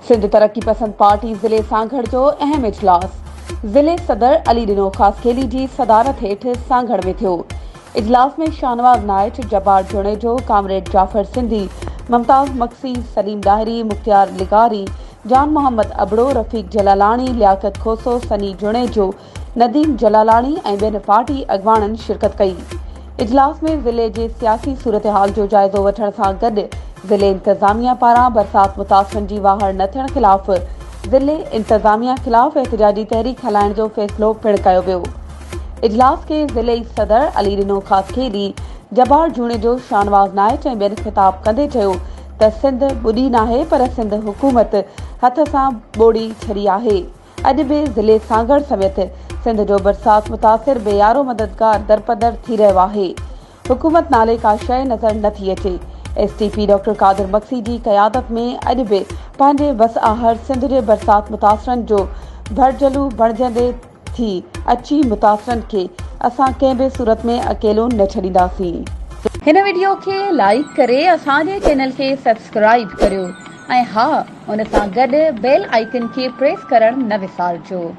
सिंध तरक्की पसंद पार्टी ज़िले सांगड़ जो अहम इजलास ज़िले सदर अली डिनो ख़ासखेली जी सदारत हेठ सांगड़ में थियो। इजलास में शाहनवाज़ नाइट, जब्बार जुनेजो, कामरेड जाफर सिंधी, मुमताज़ मक्सी, सलीम डाहरी, मुख्तियार लिगारी, जान मोहम्मद अबड़ो, रफ़ीक जलालानी, लियाकत खोसो, सनी जुनेजो, नदीम जलालानी ऐं ॿियनि पार्टी अॻवाननि शिरकत कई। इजलास में ज़िले जे सियासी सूरत हाल जो जाइज़ो वठण सां गॾु ज़िले इंतज़ामिया पारां बरसात मुतासिरनि जी वाहड़ न थियण ख़िलाफ़ ज़िले इंतज़ामिया ख़िलाफ़ एहतिजाजी तहरीक हलाइण जो फ़ैसिलो पिणु कयो वियो। इजलास के ज़िले सदर अली डिनो ख़ासखेली, जब्बार जुनेजो, शाहनवाज़ नाइट ऐं ॿियनि ख़िताब कंदे चयो त सिंध ॿुॾी नाहे पर सिंध हुकूमत हथ सां ॿोड़ी छॾी आहे। अॼु बि ज़िले सांगड़ समेत सिंध जो बरसात मुतासिर बेयारो मददगार दरपदर थी रहियो आहे। हुकूमत नाले का शइ नज़र नथी अचे। एसटीपी डॉक्टर कादिर मक्सी जी क़यादत में अॼु बि पंहिंजे वस आहर सिंध जे बरसात मुतासिरनि जो भरजलू बणिजंदे थी अची मुतासिरनि खे असां कंहिं बि सूरत में अकेलो न छॾींदासीं। हिन वीडियो खे लाइक करे असांजे चैनल खे सब्सक्राइब करियो ऐं हा, उन सां गॾु बेल आइकन खे प्रेस करणु न विसारिजो।